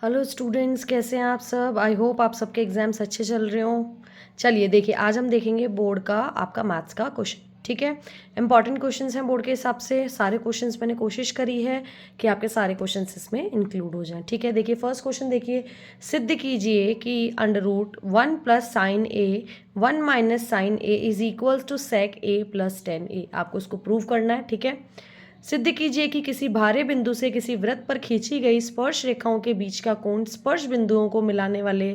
Hello students, कैसे हैं आप सब। आई होप आप सबके एग्जाम्स अच्छे चल रहे हों। चलिए देखिए, आज हम देखेंगे बोर्ड का आपका मैथ्स का क्वेश्चन। ठीक है, इंपॉर्टेंट क्वेश्चंस हैं बोर्ड के हिसाब से। सारे क्वेश्चंस मैंने कोशिश करी है कि आपके सारे क्वेश्चंस इसमें इंक्लूड हो जाएं। ठीक है, देखिए फर्स्ट क्वेश्चन देखिए, सिद्ध कीजिए कि √1 + sin a 1 - sin a is equals to sec a + tan a। आपको इसको प्रूव करना है। ठीक है, सिद्ध कीजिए कि किसी भारे बिंदु से किसी वृत्त पर खींची गई स्पर्श रेखाओं के बीच का कोण स्पर्श बिंदुओं को मिलाने वाले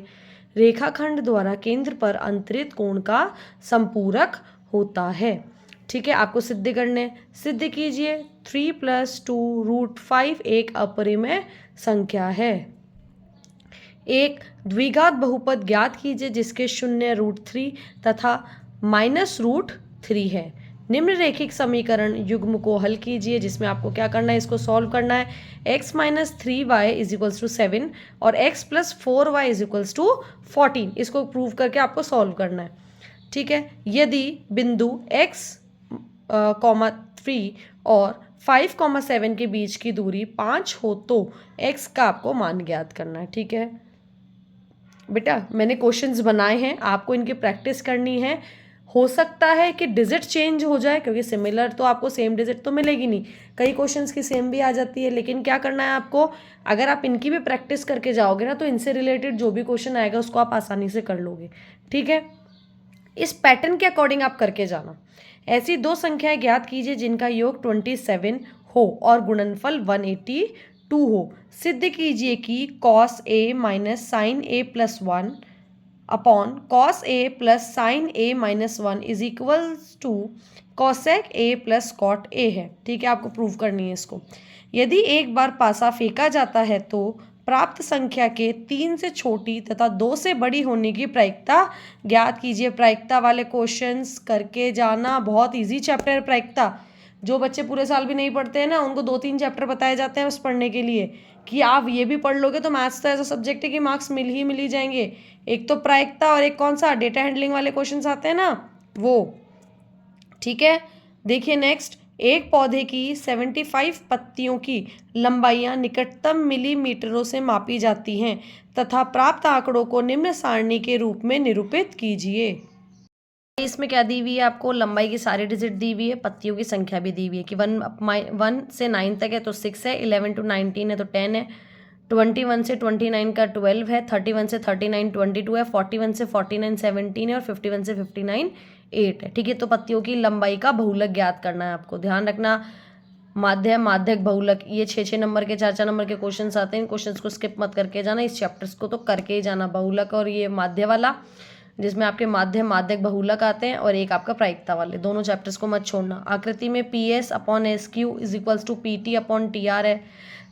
रेखाखंड द्वारा केंद्र पर अंतरित कोण का संपूरक होता है। ठीक है, आपको सिद्ध करने। सिद्ध कीजिए 3 + 2√5 एक अपरिमेय संख्या है। एक द्विघात बहुपद ज्ञात कीजिए जिसके शून्य √3 तथा -√3 है। निम्नरेखिक समीकरण युग्म को हल कीजिए, जिसमें आपको क्या करना है, इसको सॉल्व करना है। x - 3y = 7 और x + 4y = 14। इसको प्रूव करके आपको सॉल्व करना है। ठीक है, यदि बिंदु x, 3 और 5, 7 के बीच की दूरी 5 हो तो x का आपको मान ज्ञात करना है। ठीक है बेटा, मैंने क्वेश्चंस बनाए हैं, आपको इनकी प्रैक्टिस करनी है। हो सकता है कि डिजिट चेंज हो जाए, क्योंकि सिमिलर तो आपको सेम डिजिट तो मिलेगी नहीं, कई क्वेश्चंस की सेम भी आ जाती है। लेकिन क्या करना है आपको, अगर आप इनकी भी प्रैक्टिस करके जाओगे ना, तो इनसे रिलेटेड जो भी क्वेश्चन आएगा उसको आप आसानी से कर लोगे। ठीक है, इस पैटर्न के अकॉर्डिंग आप करके जाना। ऐसी दो संख्याएं ज्ञात कीजिए जिनका योग 27 हो और गुणनफल 182 हो। सिद्ध कीजिए कि cos a - sin a + 1 upon cos a + sin a - 1 is equals to cosec a + cot a है। ठीक है, आपको प्रूव करनी है इसको। यदि एक बार पासा फेंका जाता है तो प्राप्त संख्या के 3 से छोटी तथा 2 से बड़ी होने की प्रायिकता ज्ञात कीजिए। प्रायिकता वाले क्वेश्चंस करके जाना, बहुत इजी चैप्टर है प्रायिकता। जो बच्चे पूरे साल भी नहीं पढ़ते हैं ना, उनको 2-3 चैप्टर बताए जाते हैं बस पढ़ने के लिए, कि आप ये भी पढ़ लोगे तो मैथ्स तो ऐसा सब्जेक्ट है कि मार्क्स मिल ही जाएंगे। एक तो प्रायिकता और एक कौन सा, डेटा हैंडलिंग वाले क्वेश्चंस आते हैं ना, वो। ठीक है, देखिए नेक्स्ट, एक पौधे की 75 पत्तियों की लंबाइयां निकटतम मिलीमीटरों से मापी जाती हैं तथा प्राप्त आंकड़ों को निम्न सारणी के रूप में निरूपित कीजिए। इसमें क्या दी हुई है आपको, लंबाई की सारी डिजिट दी हुई है, पत्तियों की संख्या भी दी हुई है कि 1 से 9 तक है तो 6 है, 11 to 19 है तो 10 है, 21 से 29 का 12 है, 31 से 39 22 है, 41 से 49 17 है और 51 से 59 8 है। ठीक है, तो पत्तियों की लंबाई का बहुलक ज्ञात करना है आपको। ध्यान रखना, माध्य, माध्यक, बहुलक, ये 6-6 नंबर के 4-4 नंबर के क्वेश्चंस आते हैं। इन क्वेश्चंस को स्किप मत करके जाना, इस चैप्टर्स को तो करके ही जाना। बहुलक और ये माध्य वाला, जिसमें आपके माध्य, माध्यक, बहुलक आते हैं, और एक आपका प्रायिकता वाले, दोनों चैप्टर्स को मत छोड़ना। आकृति में PS/SQ = PT/TR है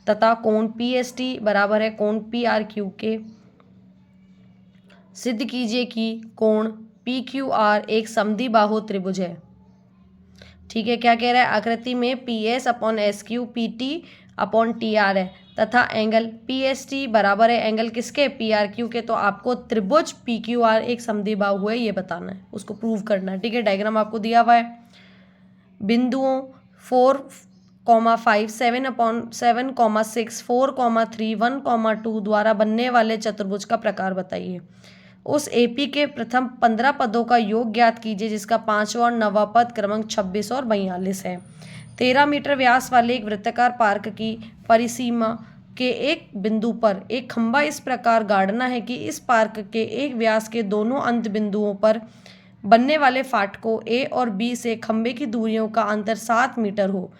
तथा कोण PST बराबर है कोण PRQ के। सिद्ध कीजिए कि कोण PQR एक समद्विबाहु त्रिभुज है। ठीक है, क्या कह रहा है, आकृति में PS/SQ PT/TR है तथा एंगल PST बराबर है एंगल किसके, PRQ के। तो आपको त्रिभुज PQR एक समद्विबाहु है, ये बताना है, उसको प्रूव करना है। ठीक है, डायग्राम आपको दिया हुआ है। बिंदुओं 4,5 7/7,6 4,3 1,2 द्वारा बनने वाले चतुर्भुज का प्रकार बताइए। उस AP के प्रथम 15 पदों का योग ज्ञात कीजिए जिसका 5वां और 9वां पद क्रमांक 26 और 42 है। 13 मीटर व्यास वाले एक वृत्ताकार पार्क की परिसीमा के एक बिंदु पर एक खंभा इस प्रकार गाड़ना है कि इस पार्क के एक व्यास के दोनों अंत बिंदुओं पर बनने वाले फाटकों A और B से खंभे की दूरियों का अंतर 7 मीटर हो।